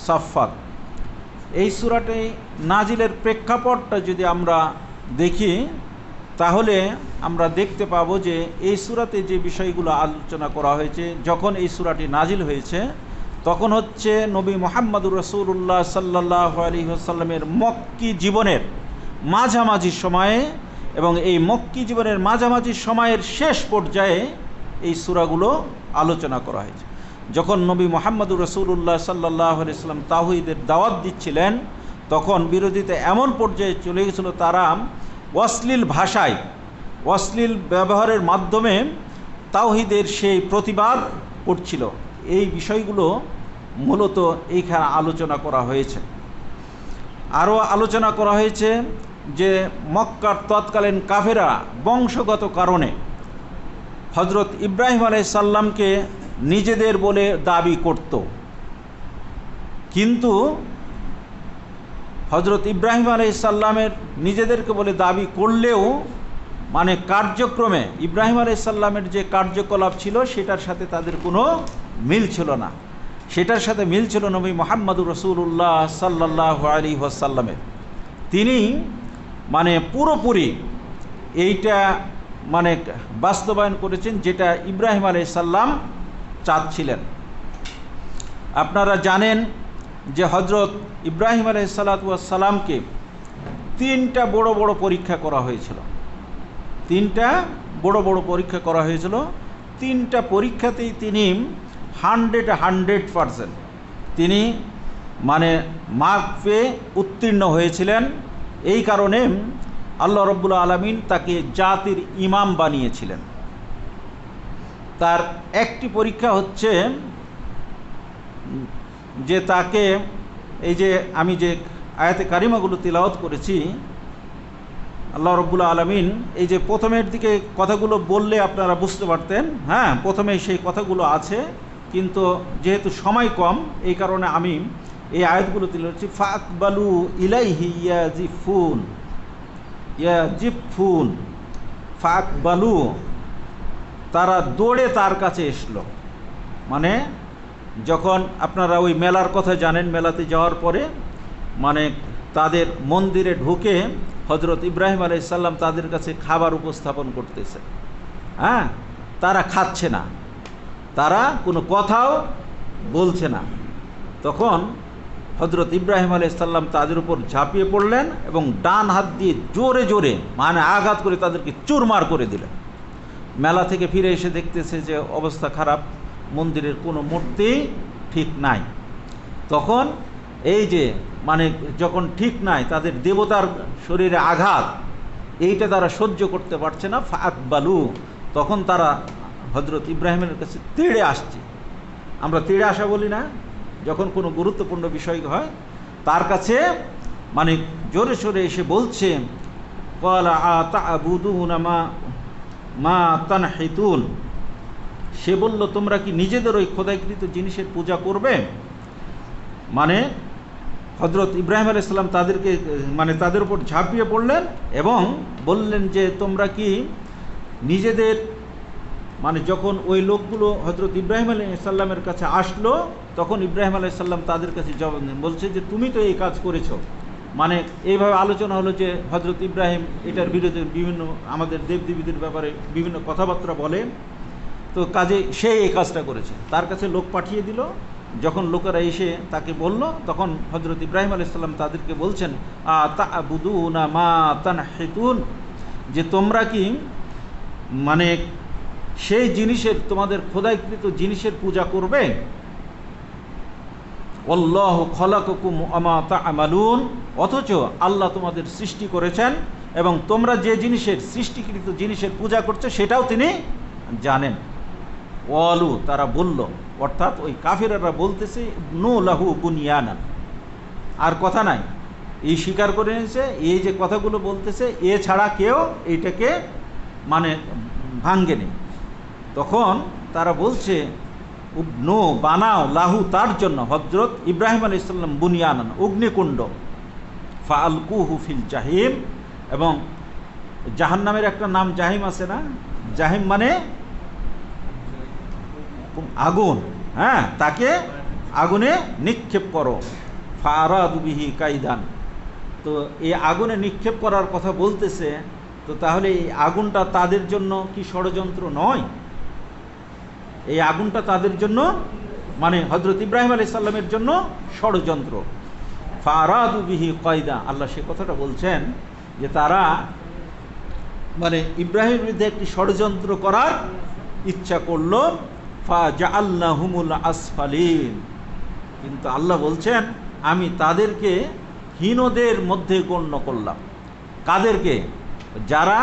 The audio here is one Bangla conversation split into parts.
সাফফাত। এই সূরাটি নাজিলের প্রেক্ষাপটটা যদি আমরা দেখি তাহলে আমরা দেখতে পাবো যে এই সূরাতে যে বিষয়গুলো আলোচনা করা হয়েছে, যখন এই সূরাটি নাজিল হয়েছে তখন হচ্ছে নবী মুহাম্মদুর রাসূলুল্লাহ সাল্লাল্লাহু আলাইহি ওয়াসাল্লামের মক্কি জীবনের মাঝামাঝি সময়ে, এবং এই মক্কি জীবনের মাঝামাঝি সময়ের শেষ পর্যায়ে এই সূরাগুলো আলোচনা করা হয়েছে। যখন নবী মুহাম্মদুর রাসূলুল্লাহ সাল্লাল্লাহু আলাইহি ওয়াসাল্লাম তাওহীদের দাওয়াত দিচ্ছিলেন তখন বিরোধীতে এমন পর্যায়ে চলে গেছিল, তারা অশ্লীল ভাষায়, অশ্লীল ব্যবহারের মাধ্যমে তাওহীদের সেই প্রতিবাদ করছিল। এই বিষয়গুলো মূলত এইখানে আলোচনা করা হয়েছে। আরও আলোচনা করা হয়েছে যে মক্কার তৎকালীন কাফেরা বংশগত কারণে হজরত ইব্রাহিম আলাইহিস সালামকে নিজেদের বলে দাবি করত, কিন্তু হজরত ইব্রাহিম আলাইহিস সালামের নিজেদেরকে বলে দাবি করলেও মানে কার্যক্রমে ইব্রাহিম আলাইহিস সালামের যে কার্যকলাপ ছিল সেটার সাথে তাদের কোনো মিল ছিল না। সেটার সাথে মিল ছিল নবী মুহাম্মদুর রাসূলুল্লাহ সাল্লাল্লাহু আলাইহি ওয়াসাল্লামের। তিনি মানে পুরোপুরি এইটা মানে বাস্তবায়ন করেছেন যেটা ইব্রাহিম আলাইহিস সালাম চাচ্ছিলেন। আপনারা জানেন যে হজরত ইব্রাহিম আলাইহিস সালামকে তিনটা বড় বড় পরীক্ষা করা হয়েছিল। তিনটা বড় বড় পরীক্ষা করা হয়েছিল। তিনটা পরীক্ষাতেই তিনি 100% তিনি মানে মার্ক পেয়ে উত্তীর্ণ হয়েছিলেন। এই কারণে আল্লাহ রাব্বুল আলামিন তাকে জাতির ইমাম বানিয়েছিলেন। তার একটি পরীক্ষা হচ্ছে যে তাকে এই যে আমি যে আয়াতে কারিমাগুলো তিলাওয়াত করেছি, আল্লাহ রাব্বুল আলামিন এই যে প্রথমের দিকে কথাগুলো বললে আপনারা বুঝতে পারতেন, হ্যাঁ প্রথমেই সেই কথাগুলো আছে, কিন্তু যেহেতু সময় কম এই কারণে আমি এই আয়াতগুলো তিলাওয়াত করছি। ফাকবালু ইলাইহি ইয়াজিফুন, ফাকবালু তারা দৌড়ে তার কাছে এসলো। মানে যখন আপনারা ওই মেলার কথা জানেন, মেলাতে যাওয়ার পরে মানে তাদের মন্দিরে ঢুকে হজরত ইব্রাহিম আলাইহিস সালাম তাদের কাছে খাবার উপস্থাপন করতেছে, হ্যাঁ তারা খাচ্ছে না, তারা কোনো কথাও বলছে না। তখন হজরত ইব্রাহিম আলাইহিস সালাম তাদের উপর ঝাঁপিয়ে পড়লেন এবং ডান হাত দিয়ে জোরে জোরে মানে আঘাত করে তাদেরকে চুরমার করে দিলেন। মেলা থেকে ফিরে এসে দেখতেছে যে অবস্থা খারাপ, মন্দিরের কোনো মূর্তি ঠিক নাই। তখন এই যে মানে যখন ঠিক নাই, তাদের দেবতার শরীরে আঘাত, এইটা তারা সহ্য করতে পারছে না। ফাকবালু, তখন তারা হজরত ইব্রাহিমের কাছে তেড়ে আসছে। আমরা তেড়ে আসা বলি না, যখন কোনো গুরুত্বপূর্ণ বিষয় হয় তার কাছে মানে জোরে সোরে এসে বলছে, ক্বালা আতা'বুদুনা মা তানহিতুন, সে বলল তোমরা কি নিজেদের ওই খোদাইকৃত জিনিসের পূজা করবে? মানে হজরত ইব্রাহিম আলাইহিস সালাম তাদেরকে মানে তাদের উপর ঝাঁপিয়ে পড়লেন এবং বললেন যে তোমরা কি নিজেদের মানে যখন ওই লোকগুলো হজরত ইব্রাহিম আলাইহিস সালামের কাছে আসলো তখন ইব্রাহিম আলাইহিস সালাম তাদের কাছে জবাব দেন, বলছে যে তুমি তো এই কাজ করেছো। মানে এইভাবে আলোচনা হলো যে হজরত ইব্রাহিম এটার বিরুদ্ধে বিভিন্ন আমাদের দেবদেবীদের ব্যাপারে বিভিন্ন কথাবার্তা বলে, তো কাজে সে এই কাজটা করেছে। তার কাছে লোক পাঠিয়ে দিল। যখন লোকেরা এসে তাকে বলল তখন হজরত ইব্রাহিম আলাইহিস সালাম তাদেরকে বলছেন, আতা'বুদুনা মা তানহিতুন, যে তোমরা কি মানে সেই জিনিসের তোমাদের খোদাইকৃত জিনিসের পূজা করবে? আল্লাহু খালাকাকুম ওয়া মা তা'মালুন, অথচ আল্লাহ তোমাদের সৃষ্টি করেছেন এবং তোমরা যে জিনিসের সৃষ্টিকৃত জিনিসের পূজা করছো সেটাও তিনি জানেন। ওয়ালু, তারা বলল, অর্থাৎ ওই কাফিররা বলতেছে নো লাহু বুনিয়ানান, আর কথা নাই, এই স্বীকার করে নিয়েছে, এই যে কথাগুলো বলতেছে এছাড়া কেউ এইটাকে মানে ভাঙ্গেনি। তখন তারা বলছে নো বানাও লাহু তার জন্য, হজরত ইব্রাহিম আলাইহিস সালাম বুনিয়ানান অগ্নিকুণ্ড, ফাআলকুহু ফিল জাহিম, এবং জাহান্নামের একটা নাম জাহিম আছে না, জাহিম মানে আগুন, হ্যাঁ তাকে আগুনে নিক্ষেপ করো। ফারাদু বিহি কাইদান। তো এই আগুনে নিক্ষেপ করার কথা বলতেছে, তো তাহলে এই আগুনটা তাদের জন্য কি ষড়যন্ত্র নয়? এই আগুনটা তাদের জন্য মানে হযরত ইব্রাহিম আলাইহিস সালামের জন্য ষড়যন্ত্র। ফারাদু বিহি কায়দা, আল্লাহ সে কথাটা বলছেন যে তারা মানে ইব্রাহিমের বিরুদ্ধে একটি ষড়যন্ত্র করার ইচ্ছা করলো। ফাজাআলনাহুমুল আসফালিন, কিন্তু আল্লাহ বলছেন আমি তাদেরকে হীনদের মধ্যে গণ্য করলাম। কাদেরকে? যারা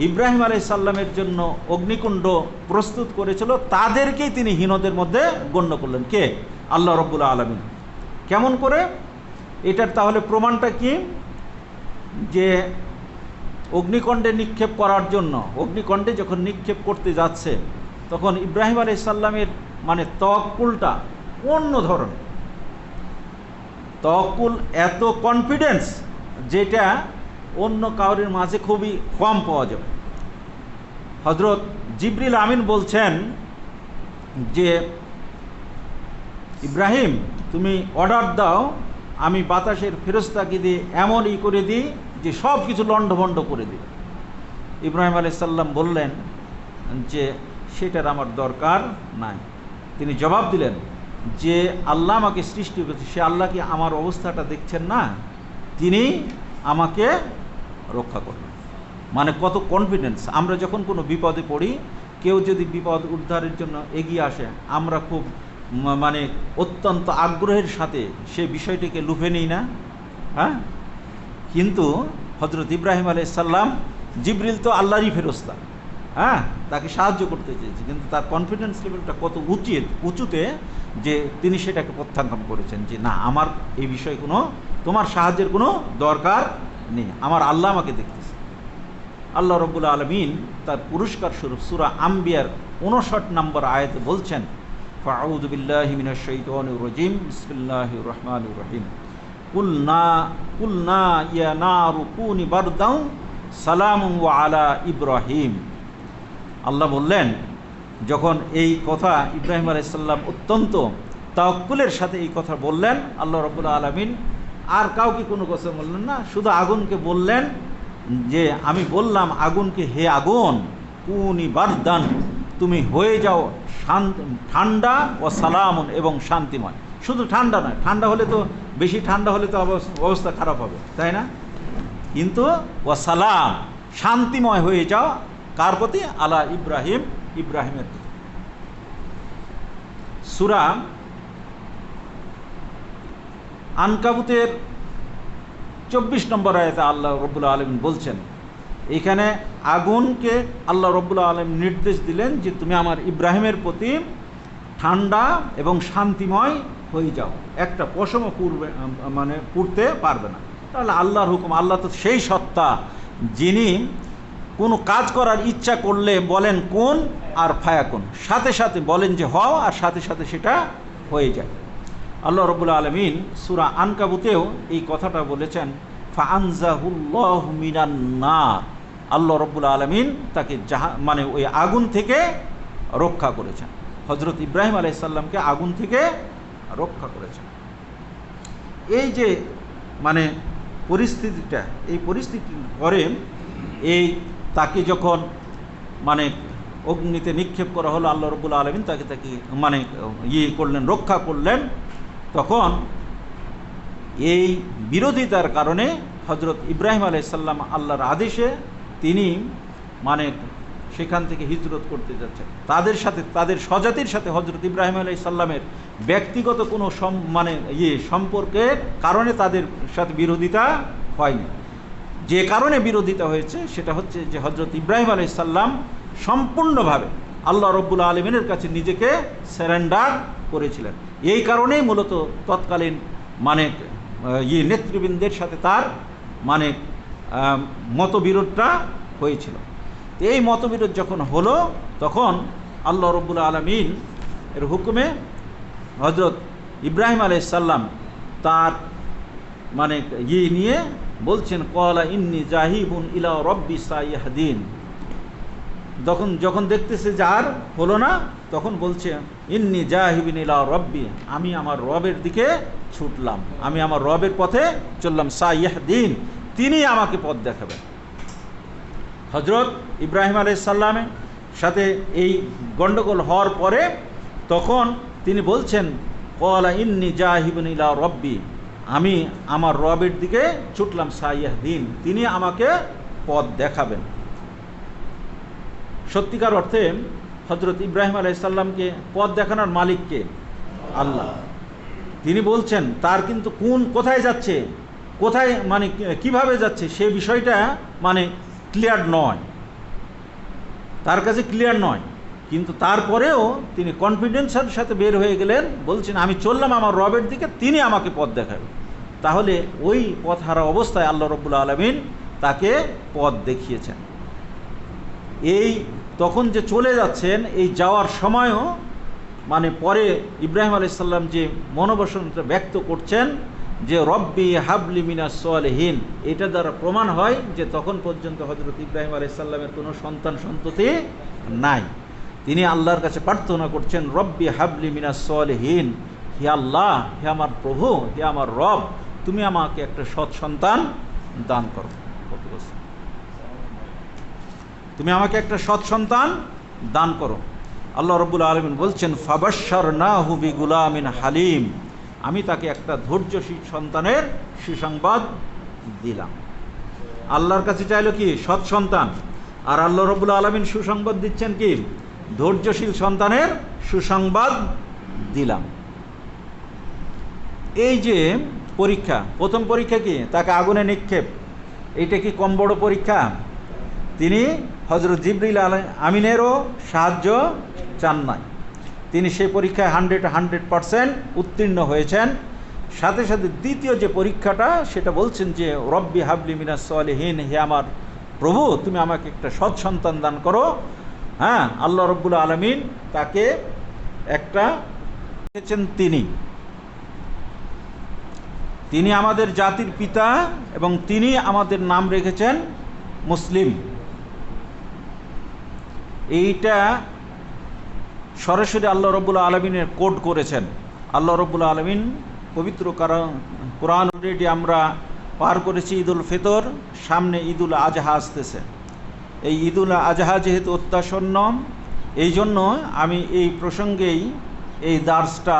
ইব্রাহিম আলাইহিস সালামের জন্য অগ্নিকুণ্ড প্রস্তুত করেছিল তাদেরকেই তিনি হীনদের মধ্যে গণ্য করলেন। কে? আল্লাহ রাব্বুল আলামিন। কেমন করে? এটার তাহলে প্রমাণটা কি? যে অগ্নিকণ্ডে নিক্ষেপ করার জন্য, অগ্নিকণ্ডে যখন নিক্ষেপ করতে যাচ্ছে তখন ইব্রাহিম আলাইহিস সালামের মানে তাওয়াক্কুলটা অন্য ধরনের। তাওয়াক্কুল এত কনফিডেন্স যেটা অন্য কাউরের মাঝে খুবই কম পাওয়া যাবে। হযরত জিবরিল আমিন বলছেন যে ইব্রাহিম তুমি অর্ডার দাও, আমি বাতাসের ফেরেশতাকে দিয়ে এমনই করে দিই যে সব কিছু লণ্ডভণ্ড করে দিই। ইব্রাহিম আলাইহিস সালাম বললেন যে সেটার আমার দরকার নাই। তিনি জবাব দিলেন যে আল্লাহ আমাকে সৃষ্টি করেছে, সে আল্লাহ কি আমার অবস্থাটা দেখছেন না? তিনি আমাকে রক্ষা করবেন। মানে কত কনফিডেন্স! আমরা যখন কোনো বিপদে পড়ি, কেউ যদি বিপদ উদ্ধারের জন্য এগিয়ে আসে, আমরা খুব মানে অত্যন্ত আগ্রহের সাথে সে বিষয়টিকে লুফে নিই না? হ্যাঁ, কিন্তু হযরত ইব্রাহিম আলাইহিস সালাম, জিবরিল তো আল্লাহরই ফেরেশতা, হ্যাঁ, তাকে সাহায্য করতে চেয়েছে, কিন্তু তার কনফিডেন্স লেভেলটা কত উঁচুতে যে তিনি সেটাকে প্রত্যাখ্যান করেছেন যে না, আমার এই বিষয়ে কোনো তোমার সাহায্যের কোনো দরকার নেই, আমার আল্লাহ আমাকে দেখতেছে। আল্লাহ রাব্বুল আলামিন তার পুরস্কার স্বরূপ সূরা আম্বিয়ার 59 নম্বর আয়াতে বলছেন, ফাআউযু বিল্লাহি মিনাশ শাইতানির রাজিম, বিসমিল্লাহির রহমানির রহিম, কুলনা ইয়া নারু কুনি বারদাও সালামুন আলা ইব্রাহিম। আল্লাহ বললেন, যখন এই কথা ইব্রাহিম আলাইহিস সালাম অত্যন্ত তাওয়াক্কুলের সাথে এই কথা বললেন, আল্লাহ রাব্বুল আলামিন আর কাউকে কোনো কথা বললেন না, শুধু আগুনকে বললেন যে আমি বললাম আগুনকে, হে আগুন কুনি বারদান, তুমি হয়ে যাও ঠান্ডা, ও সালামুন এবং শান্তিময়। শুধু ঠান্ডা নয়, ঠান্ডা হলে তো বেশি ঠান্ডা হলে তো অবস্থা খারাপ হবে, তাই না? কিন্তু ও সালাম, শান্তিময় হয়ে যাও। কার প্রতি? আলা ইব্রাহিম, ইব্রাহিমের প্রতি। সূরা আনকাবুতের 24 নম্বর আয়াতে আল্লাহ রাব্বুল আলামিন বলছেন, এখানে আগুনকে আল্লাহ রাব্বুল আলামিন নির্দেশ দিলেন যে তুমি আমার ইব্রাহিমের প্রতি ঠান্ডা এবং শান্তিময় হয়ে যাও, একটা পশমও পুড়তে পারবে না। তাহলে আল্লাহর হুকুম, আল্লাহ তো সেই সত্তা যিনি কোনো কাজ করার ইচ্ছা করলে বলেন কোন আর ফায়াকুন, সাথে সাথে বলেন যে হও, আর সাথে সাথে সেটা হয়ে যায়। আল্লাহ রাব্বুল আলামিন সূরা আনকাবুতেও এই কথাটা বলেছেন, ফাআনজাহুল্লাহু মিনান নার, আল্লাহ রাব্বুল আলামিন তাকে মানে ওই আগুন থেকে রক্ষা করেছেন। হযরত ইব্রাহিম আলাইহিস সালামকে আগুন থেকে রক্ষা করেছেন। এই যে মানে পরিস্থিতিটা, এই পরিস্থিতির পরে এই তাকে যখন মানে অগ্নিতে নিক্ষেপ করা হলো, আল্লাহ রাব্বুল আলামিন তাকে মানে করলেন, রক্ষা করলেন। তখন এই বিরোধিতার কারণে হযরত ইব্রাহিম আলাইহিস সালাম আল্লাহর আদেশে তিনি মানে সেখান থেকে হিজরত করতে যাচ্ছেন। তাদের সাথে, তাদের স্বজাতির সাথে হযরত ইব্রাহিম আলাইহিস সালামের ব্যক্তিগত কোনো মানে সম্পর্কের কারণে তাদের সাথে বিরোধিতা হয়নি। যে কারণে বিরোধিতা হয়েছে সেটা হচ্ছে যে হযরত ইব্রাহিম আলাইহিস সালাম সম্পূর্ণভাবে আল্লাহ রাব্বুল আলামিনের কাছে নিজেকে সারেন্ডার করেছিলেন। এই কারণেই মূলত তৎকালীন মানে নেতৃবৃন্দের সাথে তার মানে মতবিরোধটা হয়েছিল। এই মতবিরোধ যখন হলো, তখন আল্লাহ রাব্বুল আলামিন এর হুকুমে হযরত ইব্রাহিম আলাইহিস সালাম তার মানে নিয়ে বলছেন, ক্বালা ইন্নী জাহিবুন ইলা রাব্বি সাইয়াহদিন। যখন দেখতেছে যে আর হলো না, তখন বলছে ইন্নী জাহিবিন ইলা রব্বি, আমি আমার রবের দিকে ছুটলাম, আমি আমার রবের পথে চললাম, সাইয়াহদিন, তিনি আমাকে পথ দেখাবেন। হযরত ইব্রাহিম আলাইহিস সালামের সাথে এই গণ্ডগোল হওয়ার পরে তখন তিনি বলছেন ক্বালা ইন্নী জাহিবুন ইলা রব্বি, আমি আমার রবের দিকে ছুটলাম, সাইয়াহদিন, তিনি আমাকে পথ দেখাবেন। সত্যিকার অর্থে হযরত ইব্রাহিম আলাইহিস সালামকে পথ দেখানোর মালিক কে? আল্লাহ। তিনি বলছেন তার কিন্তু কোথায় যাচ্ছে, কোথায় মানে কিভাবে যাচ্ছে সে বিষয়টা মানে ক্লিয়ার নয়, তার কাছে ক্লিয়ার নয়, কিন্তু তারপরেও তিনি কনফিডেন্সের সাথে বের হয়ে গেলেন, বলছেন আমি চললাম আমার রবের দিকে, তিনি আমাকে পথ দেখাবেন। তাহলে ওই পথ হারা অবস্থায় আল্লাহ রাব্বুল আলামিন তাকে পথ দেখিয়েছেন। এই তখন যে চলে যাচ্ছেন, এই যাওয়ার সময়ও মানে পরে ইব্রাহিম আলাইহিস সালাম যে মনোবাসনটা ব্যক্ত করছেন যে রব্বি হাবলি মিনাস সালিহিন, এটা দ্বারা প্রমাণ হয় যে তখন পর্যন্ত হযরত ইব্রাহিম আলাইহিস সালামের কোনো সন্তান সন্ততি নাই। তিনি আল্লাহর কাছে প্রার্থনা করছেন রব্বি হাবলি মিনাস সালিহিন, হে আল্লাহ, হে আমার প্রভু, হে আমার রব, তুমি আমাকে একটা সৎ সন্তান দান করো, তুমি আমাকে একটা সৎ সন্তান দান করো। আল্লাহ রাব্বুল আলামিন বলছেন ফাবাশশারনাহু বিগুলামিন হালিম, আমি তাকে একটা ধৈর্যশীল সন্তানের সুসংবাদ দিলাম। আল্লাহর কাছে চাইলো কি? সৎ সন্তান। আর আল্লাহ রাব্বুল আলামিন সুসংবাদ দিচ্ছেন কি? ধৈর্যশীল সন্তানের সুসংবাদ দিলাম। এই যে পরীক্ষা, প্রথম পরীক্ষা কি? তাকে আগুনে নিক্ষেপ। এইটা কি কম বড় পরীক্ষা? তিনি হযরত জিবরিল আমিনেরও সাহায্য চান নাই, তিনি সেই পরীক্ষায় 100% উত্তীর্ণ হয়েছেন। সাথে সাথে দ্বিতীয় যে পরীক্ষাটা, সেটা বলছেন যে রব্বি হাবলি মিনাস সালিহিন, হে আমার প্রভু, তুমি আমাকে একটা সৎ সন্তান দান করো। হ্যাঁ, আল্লাহ রাব্বুল আলামিন তাকে একটা দিয়েছেন। তিনি আমাদের জাতির পিতা এবং তিনি আমাদের নাম রেখেছেন মুসলিম। এইটা সরাসরি আল্লাহ রাব্বুল আলামিনের কোড করেছেন। আল্লাহ রাব্বুল আলামিন পবিত্র কোরআন অলরেডি আমরা পার করেছি ঈদুল ফিতর, সামনে ঈদুল আজহা আসতেছে। এই ঈদুল আজহা যেহেতু অত্যাসন্ন, এই জন্য আমি এই প্রসঙ্গেই এই দার্সটা